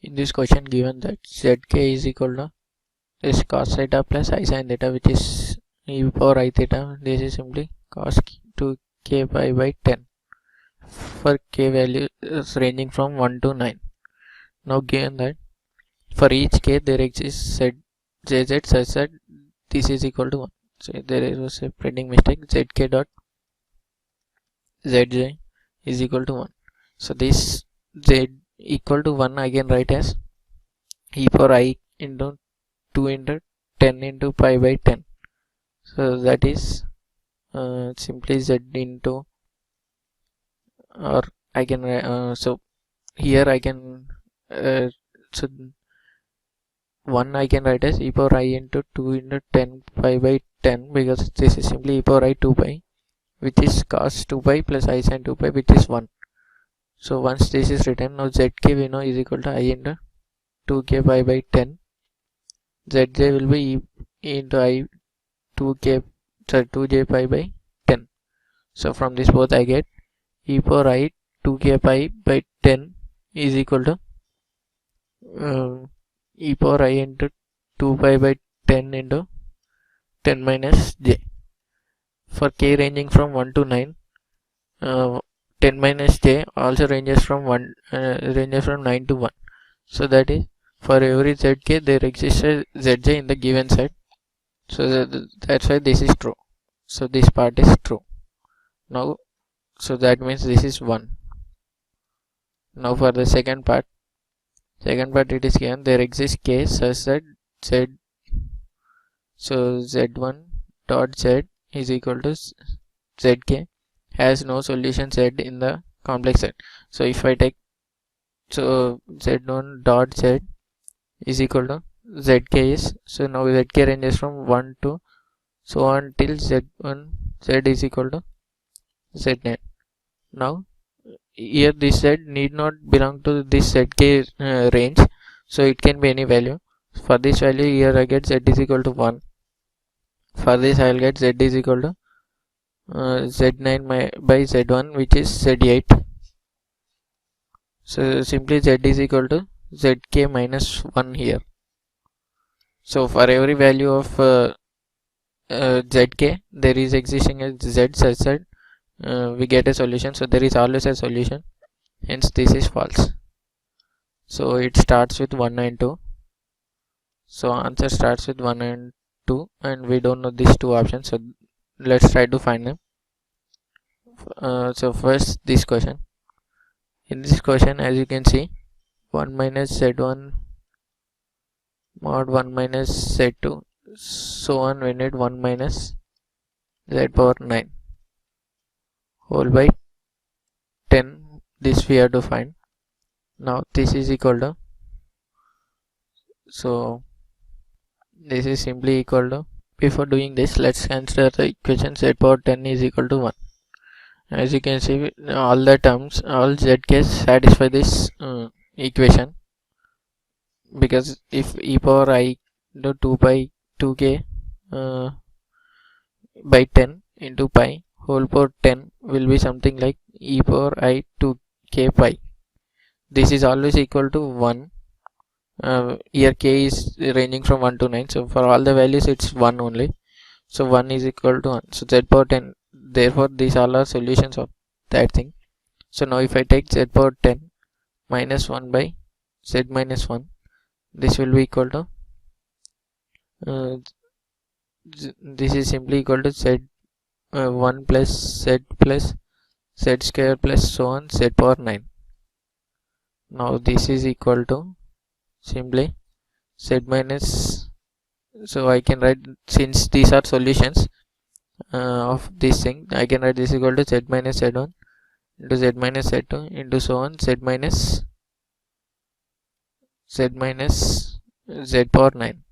In this question given that zk is equal to this cos theta plus I sin theta, which is e power I theta. This is simply cos 2k pi by 10 for k values ranging from 1 to 9. Now given that for each k there exists zz such that this is equal to 1. So there was a printing mistake. Zk dot zj is equal to 1. So this z equal to 1 I can write as e power I into 2 into 10 into pi by 10. So that is simply z into, or I can so here I can so 1 I can write as e power I into 2 into 10 pi by 10, because this is simply e power I 2 pi, which is cos 2 pi plus I sin 2 pi, which is 1. So once this is written, now zk we know is equal to I into 2k pi by 10. Zj will be e into I 2j pi by 10. So from this both I get e power I 2k pi by 10 is equal to e power I into 2 pi by 10 into 10 minus j. For k ranging from 1 to 9, 10 minus j also ranges from 9 to 1. So that is, for every zk there exists a zj in the given set. So that's why this is true. So this part is true. Now, so that means this is 1. Now for the second part it is given there exists k such that z, so z1 dot z is equal to zk has no solution z in the complex set. So if I take, so z1 dot z is equal to zk is, so now zk ranges from 1 to so on till z1 z is equal to z9. Now here this z need not belong to this zk range, so it can be any value. For this value here I get z is equal to 1. For this I will get z is equal to z9 by z1, which is z8. So simply z is equal to zk minus 1 here. So for every value of zk there is existing a z such that we get a solution. So there is always a solution, hence this is false. So it starts with 1 and 2. So answer starts with 1 and 2, and we don't know these two options, so let's try to find them. So first this question. In this question, as you can see, 1 minus z1 mod 1 minus z2 so on when it 1 minus z power 9 whole by 10, this we have to find. Now this is equal to, so this is simply equal to, before doing this let's consider the equation z power 10 is equal to 1. As you can see, all the terms, all zk's satisfy this equation, because if e power I into 2k by 10 into pi whole power 10 will be something like e power I 2k pi. This is always equal to 1. Here k is ranging from 1 to 9, so for all the values it's 1 only. So 1 is equal to 1. So z power 10, therefore these all are solutions of that thing. So now if I take z power 10 minus 1 by z minus 1, this will be equal to this is simply equal to z 1 plus z square plus so on z power 9. Now this is equal to simply z minus, so I can write, since these are solutions of this thing, I can write this equal to z minus z1 into z minus z2 into so on z minus z power 9.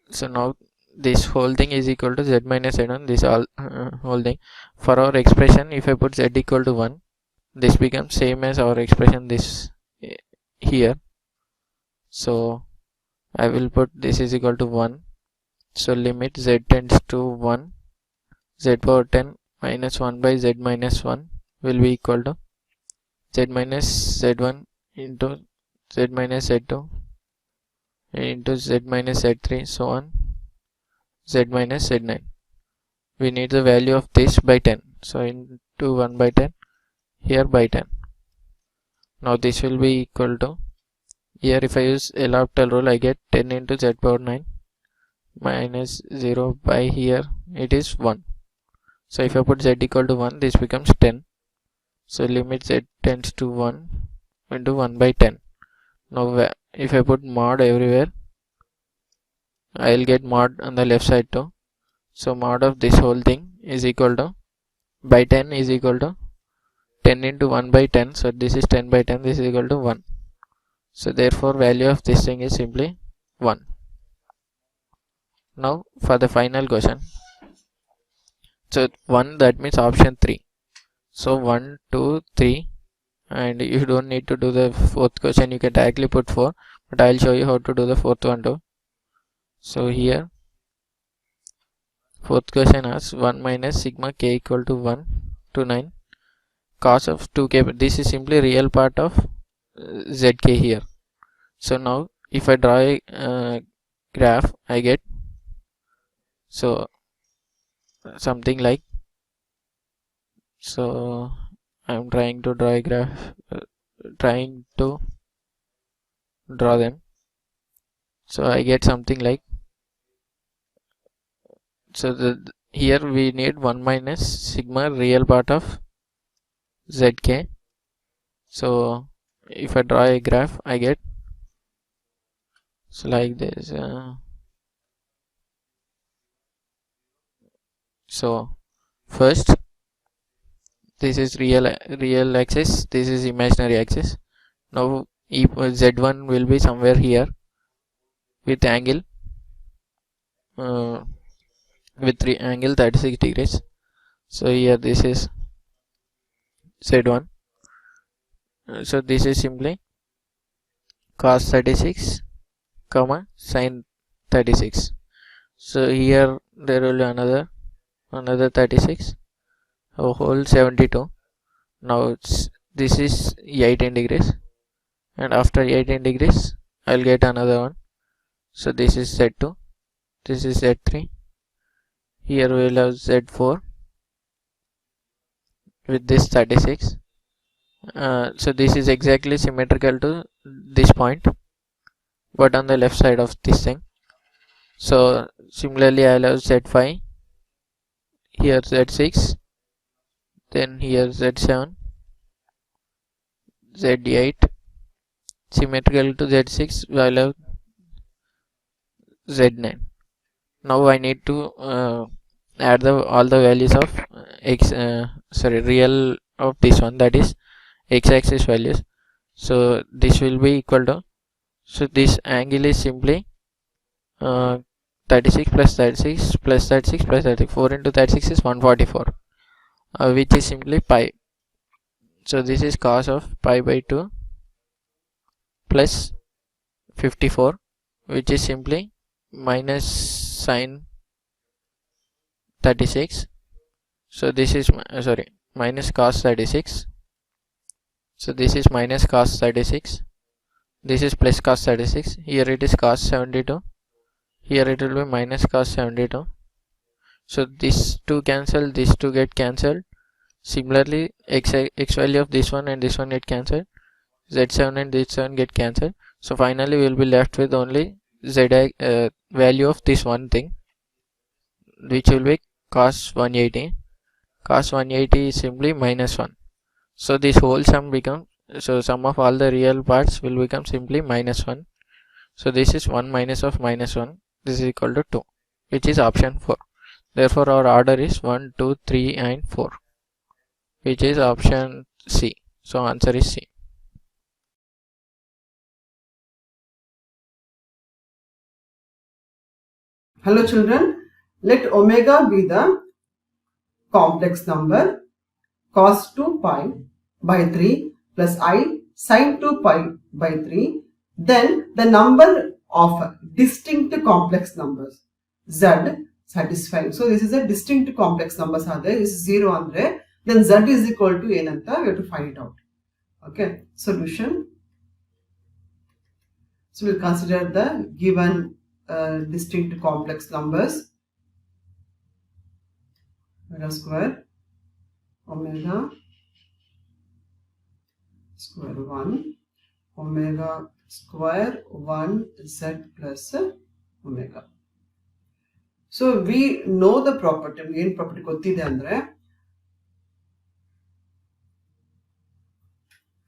So now this whole thing is equal to z minus z1, this all whole thing. For our expression, if I put z equal to 1, this becomes same as our expression this here. So I will put this is equal to 1. So limit z tends to 1, z power 10 minus 1 by z minus 1 will be equal to z minus z1 into z minus z2 into z minus z3, so on z minus z9. We need the value of this by 10, so into 1 by 10, here by 10. Now this will be equal to, here if I use L'Hopital rule, I get 10 into z power 9 minus 0 by, here it is 1. So if I put z equal to 1, this becomes 10. So limit z tends to 1 into 1 by 10. Now if I put mod everywhere, I'll get mod on the left side too. So mod of this whole thing is equal to, by 10 is equal to 10 into 1 by 10. So this is 10 by 10, this is equal to 1. So therefore value of this thing is simply 1. Now for the final question. So 1, that means option 3. So 1, 2, 3, and you don't need to do the fourth question, you can directly put 4, but I'll show you how to do the fourth one too. So here fourth question asks 1 minus sigma k equal to 1 to 9 cos of 2k, but this is simply real part of zk here. So now if I draw a graph, I get so something like, so I'm trying to draw a graph, trying to draw them. So I get something like, so here we need 1 minus sigma real part of zk. So if I draw a graph, I get so like this. So first, this is real axis, this is imaginary axis. Now z1 will be somewhere here with angle with angle 36 degrees. So here this is z1. So this is simply cos 36 comma sin 36. So here there will be another 36, a whole 72. Now this is 18 degrees, and after 18 degrees I'll get another one. So this is z2, this is z3, here we will have z4 with this 36. So this is exactly symmetrical to this point, but on the left side of this thing. So similarly I'll have z5, here z6, then here z7, z8, symmetrical to z6 I'll have z9. Now I need to add all the values of real of this one, that is x-axis values. So this will be equal to, so this angle is simply 36 plus 36 plus 36 plus 36. 4 into 36 is 144, which is simply pi. So this is cos of pi by 2 plus 54, which is simply minus sin 36. So this is minus cos 36. So this is minus cos 36, this is plus cos 36, here it is cos 72, here it will be minus cos 72. So these two cancel, these two get cancelled. Similarly x value of this one and this one get cancelled, z7 and z7 get cancelled. So finally we will be left with only value of this one thing, which will be cos 180. Cos 180 is simply minus 1. So this whole sum becomes, so sum of all the real parts will become simply minus 1. So this is 1 minus of minus 1, this is equal to 2, which is option 4. Therefore our order is 1, 2, 3 and 4, which is option C. So answer is C. Hello children, let omega be the complex number cos 2 pi by 3 plus I sin 2 pi by 3. Then the number of distinct complex numbers z satisfying. So this is a distinct complex numbers are there. This is 0 andre. Then z is equal to n anta. We have to find it out. Okay. Solution. So we'll consider the given distinct complex numbers. Omega square 1, omega square 1 z plus omega. So we know the property. Main property gottide andre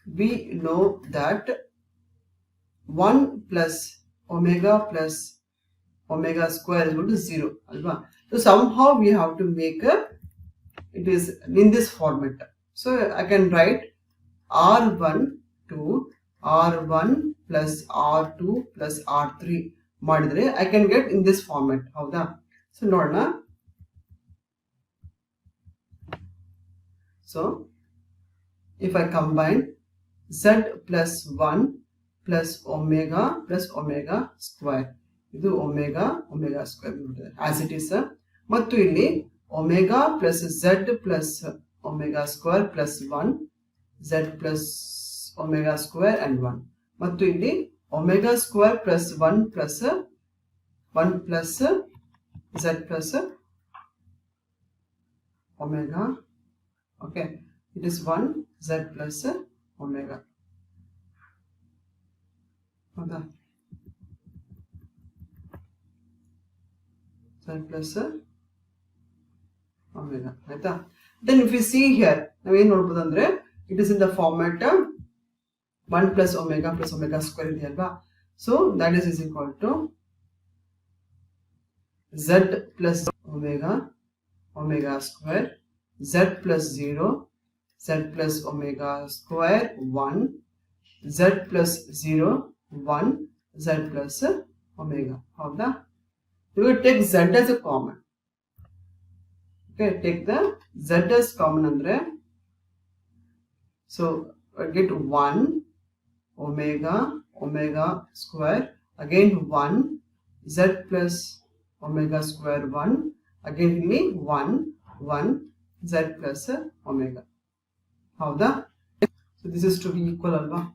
we know that 1 plus omega square is equal to 0. Alva? So somehow we have to make it is in this format. So I can write R1 to R1 plus R2 plus R3 ಮಾಡಿದ್ರೆ I can get in this format. ಹೌದಾ? So ನೋಡೋಣ. So if I combine z plus 1 plus omega square, ಇದು omega square as it is, ಮತ್ತು ಇಲ್ಲಿ omega plus z plus omega square plus 1, z plus omega square and 1, ಮತ್ತು ಇಲ್ಲಿ omega square plus 1 plus z plus omega. Okay, it is 1 z plus omega. Okay. Z plus omega. Right? Then if you see here, it is in the format 1 plus omega square. So that is equal to z plus omega square, z plus 0, z plus omega square 1, z plus 0, 1, z plus omega. How that? You will take z as a common. Okay, take the z as common andre. So I get 1 omega square, again 1, z plus omega square 1, again 1 z plus omega. How the? So this is to be equal alva,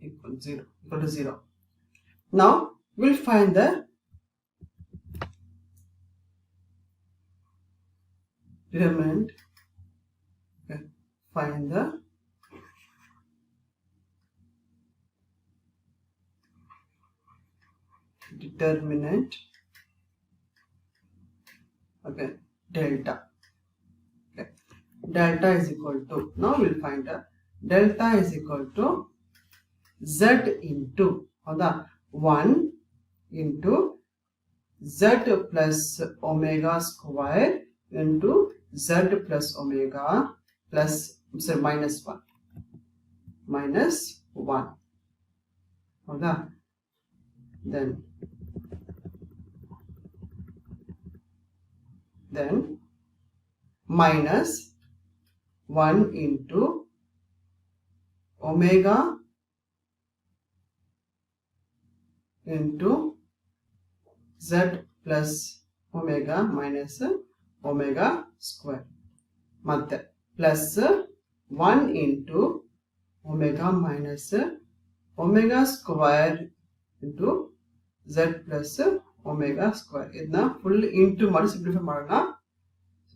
equal to 0. Now we'll find the determinant. Okay, find the determinant. Okay, delta. Okay, delta is equal to, now we'll find a delta is equal to z into 1 into z plus omega square into z plus omega plus minus 1. Howda? Then minus 1 into omega into z plus omega minus omega square, ಮತ್ತೆ plus 1 into omega minus omega square into z plus omega square. ಇದನ್ನ full into ಮಾಡಿ simplify ಮಾಡೋಣ.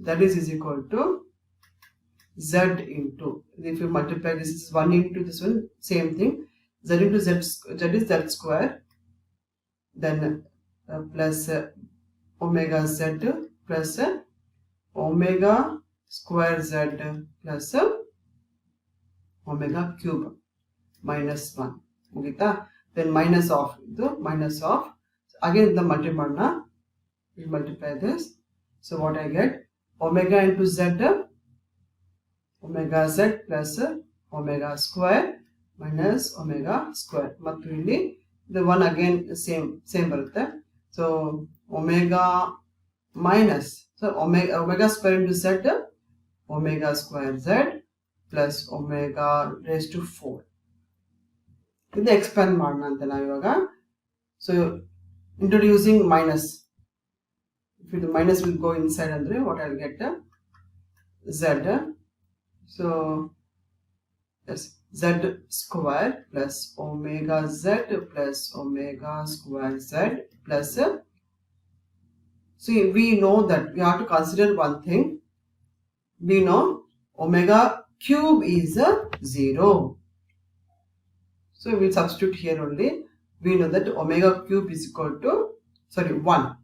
That is equal to z into, if you multiply this is 1 into this one, same thing, z into z is z square, then plus omega z plus omega square z plus omega cube minus 1. ಮುಗಿತಾ? Then minus of again the multiply, we multiply this. So what I get, omega into z, omega z plus omega square minus omega square, ಮತ್ತು ಇಲ್ಲಿ the one again same ಬರುತ್ತೆ. So omega minus, so omega square into z, omega square z plus omega raised to 4. ಇದು expand ಮಾಡೋಣ ಅಂತ ನಾವು ಇವಾಗ. So introducing minus, if the minus will go inside andre, what I'll get z. So Yes, z square plus omega z plus omega square z plus. See, we know that we have to consider one thing. We know omega cube is a 0. So we will substitute here only. We know that omega cube is equal to 1.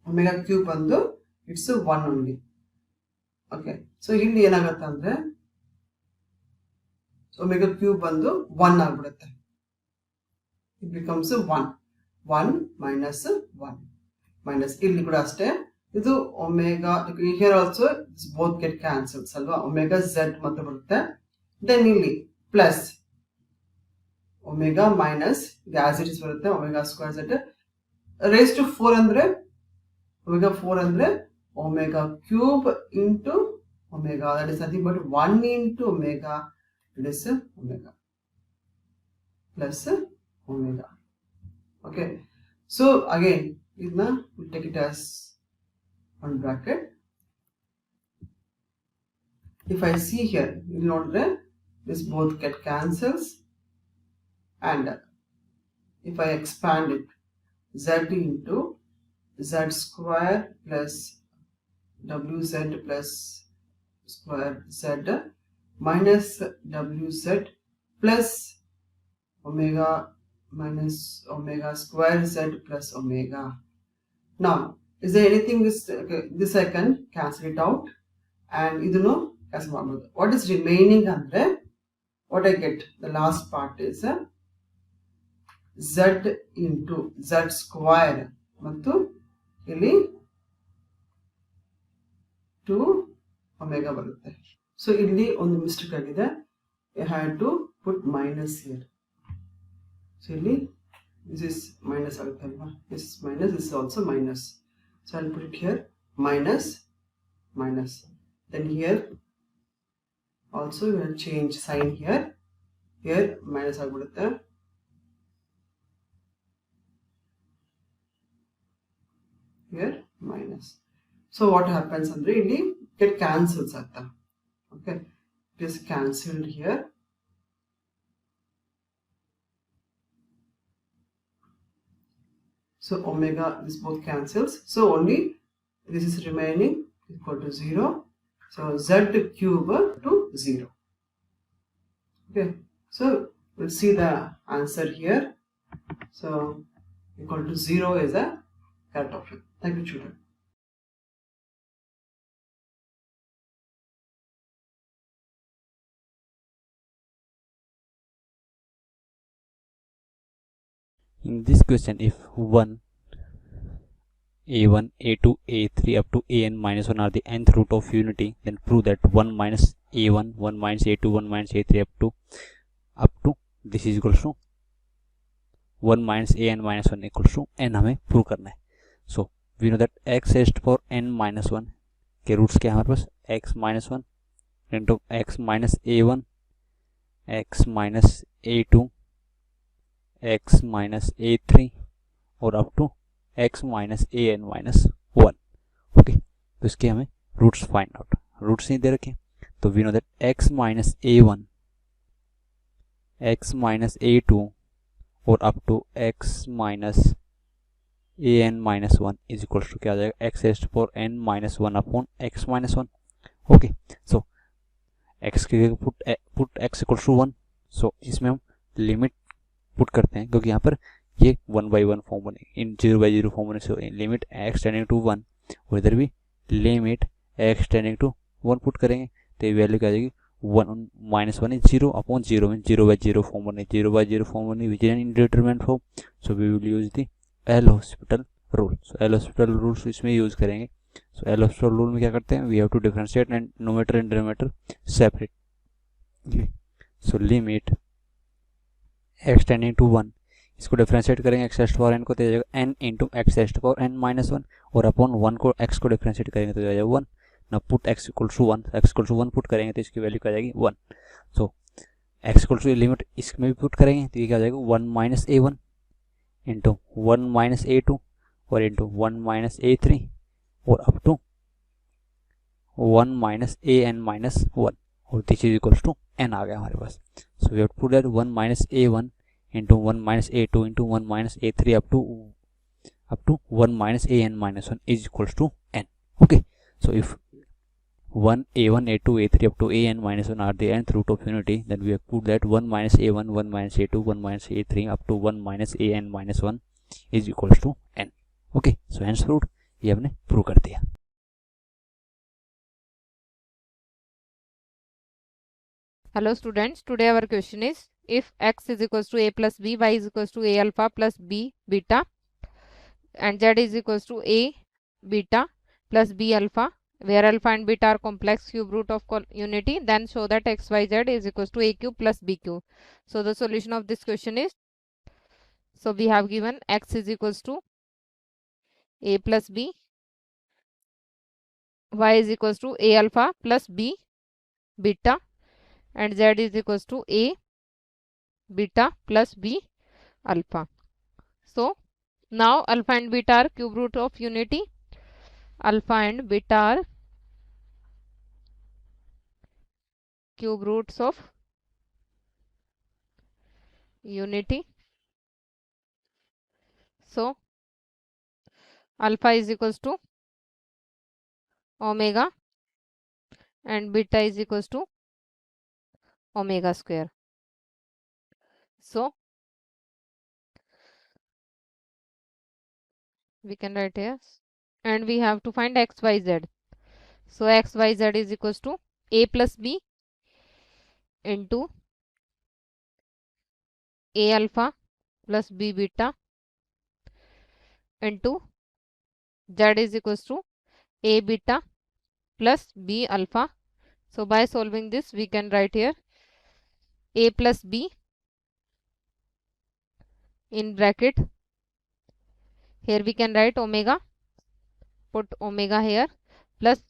Omega cube and it's a 1 only. Okay. So ಇಲ್ಲಿ ಏನಾಗುತ್ತೆ ಅಂದ್ರೆ omega cube ಬಂದು 1 ಆಗಿಬಿಡುತ್ತೆ. It becomes 1. 1 minus 1 minus ಇಲ್ಲಿ ಕೂಡ ಅಷ್ಟೇ. ಇದು omega, here also both get cancelled ಅಲ್ವಾ. omega z ಮತ್ತೆ ಬರುತ್ತೆ. Then ಇಲ್ಲಿ plus omega minus as it is ಬರುತ್ತೆ omega square z raised to 4 ಅಂದ್ರೆ omega 4 ಅಂದ್ರೆ omega cube into omega, that is nothing but 1 into omega, it is omega plus omega. Okay, so again we'll take it as one bracket. If I see here, you will note that this both get cancels, and if I expand it, z into z square plus wz plus square z minus wz plus omega minus omega square z plus omega. Now, is there anything this I can cancel it out, and idunu cancel ಮಾಡಬಹುದು. What is remaining andre, what I get, the last part is z into z square ಮತ್ತು ಇಲ್ಲಿ 2 omega ಬರುತ್ತೆ. So ಇಲ್ಲಿ ಒಂದು mistake ಆಗಿದೆ. I had to put minus here. So ಇಲ್ಲಿ this is minus ಆಗುತ್ತೆ ಅಲ್ವಾ. This is minus, this is also minus. So I'll put it here minus minus. Then here also we will change sign here. Here minus ಆಗಿಬಿಡುತ್ತೆ. Here minus. So what happens andre illi get cancels agta. Okay, it is cancelled here. So omega, this both cancels, so only this is remaining equal to 0. So z cube to 0. Okay, so we'll see the answer here. So equal to 0 is a correct option. Thank you, children. In this question, if 1, a1, a2, a3 up to an minus 1 are the nth root of unity, then prove that 1 minus a1, 1 minus a2, 1 minus a3 up to this is equals to 1 minus an minus 1 equals to n हमें prove करना है. So we know that x raised to power n minus 1 के roots क्या है हमारे पास, x minus 1 into x minus a1, x minus a2, x minus a3 और up to x minus an minus 1. Okay, तो इसके हमें रूट्स फाइंड आउट, रूट्स नहीं दे रखे, तो we know that x minus a1, x minus a2 और up to x minus an minus 1 is equals to क्या आ जाएगा, x raised to power n minus 1 upon x minus 1. Okay, so x के put x equals to 1. So इसमें हम limit put करते हैं, क्योंकि यहाँ पर ये 1/1 फॉर्म बने, इन 0/0 फॉर्म बने. So limit x tending to 1 और इधर भी limit x tending to 1 put करेंगे, तो ये वैल्यू क्या आ जाएगी, 1 minus 1 is 0 upon 0 में 0/0 फॉर्म बने, 0/0 फॉर्म बने which is an indeterminate form. So we will use the L'Hospital rule. So L'Hospital rule इसमें यूज करेंगे. सो एल हॉस्पिटल रूल में क्या करते हैं, we have to differentiate and numerator and denominator separate. So limit x tending to 1, इसको differentiate करेंगे x rest power n को, तो जाएगा n into x rest power n minus 1 और अपॉन 1 को x को डिफरेंशिएट करेंगे तो जाएगा 1. ना put x equal to 1, x equal to 1 put करेंगे तो इसकी वैल्यू क्या आ जाएगी 1. So x equal to limit इसमें भी पुट करेंगे तो ये क्या आ जाएगा 1 minus a1 into 1 minus a2 और इंटू 1 माइनस a3 और up to 1 minus an minus 1. और this is equals to n आ गया हमारे पास. So we have to put that 1 minus a1 into 1 minus a2 into 1 minus a3 up to 1 minus an minus 1 is equals to n. Okay, so if 1 a1 a2 a3 up to an minus 1 are the nth root of unity, then we have put that 1 minus a1 1 minus a2 1 minus a3 up to 1 minus an minus 1 is equals to n. Okay, so hence proved. ये हमने prove कर दिया. Hello students, today our question is if x is equals to a plus b, y is equals to a alpha plus b beta and z is equals to a beta plus b alpha, where alpha and beta are complex cube root of unity, then show that xyz is equals to a cube plus b cube. So the solution of this question is, so we have given x is equals to a plus b, y is equals to a alpha plus b beta and z is equals to a beta plus b alpha. So now alpha and beta are cube root of unity. Alpha and beta are cube roots of unity. So alpha is equals to omega and beta is equals to omega square. So we can write here, and we have to find xyz. So xyz is equals to a plus b into a alpha plus b beta into z is equals to a beta plus b alpha. So by solving this we can write here a plus b in bracket. Here we can write omega, put omega here, plus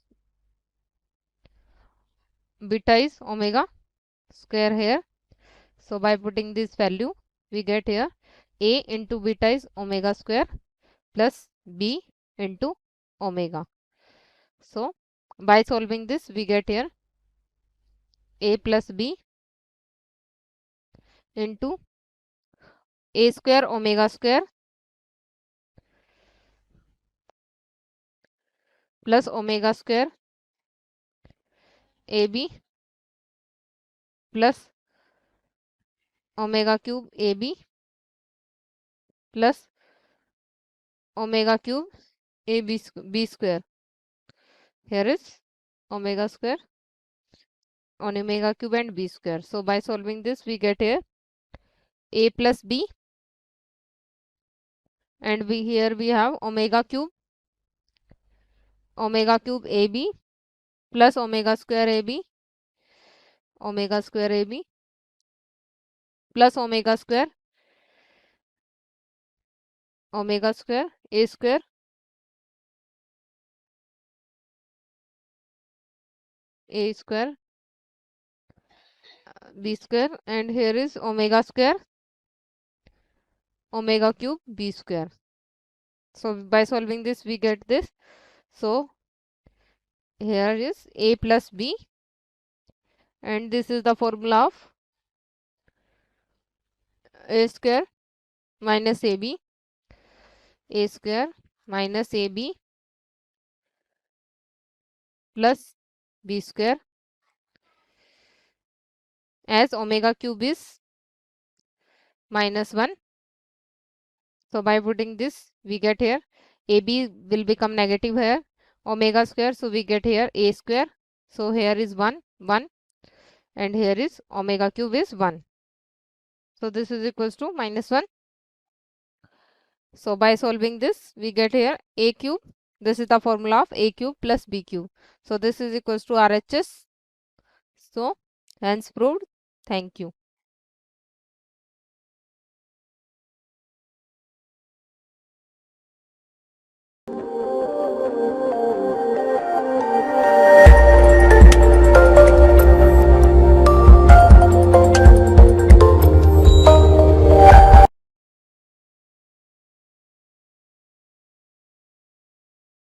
beta is omega square here. So by putting this value we get here a into beta is omega square plus b into omega. So by solving this we get here a plus b into a square omega square plus omega square ab plus omega cube ab plus omega cube b square. Here is omega square on omega cube and b square. So by solving this we get here a plus b, and here we have omega cube ab plus omega square ab plus omega square a square b square, and here is omega square omega cube b square. So by solving this we get this. So here is a plus b, and this is the formula of a square minus ab, a square minus ab plus b square, as omega cube is minus 1. So by putting this we get here ab will become negative here, omega square, so we get here a square. So here is 1 and here is omega cube is 1. So this is equals to minus 1. So by solving this we get here a cube. This is the formula of a cube plus b cube. So this is equals to RHS. So hence proved. Thank you.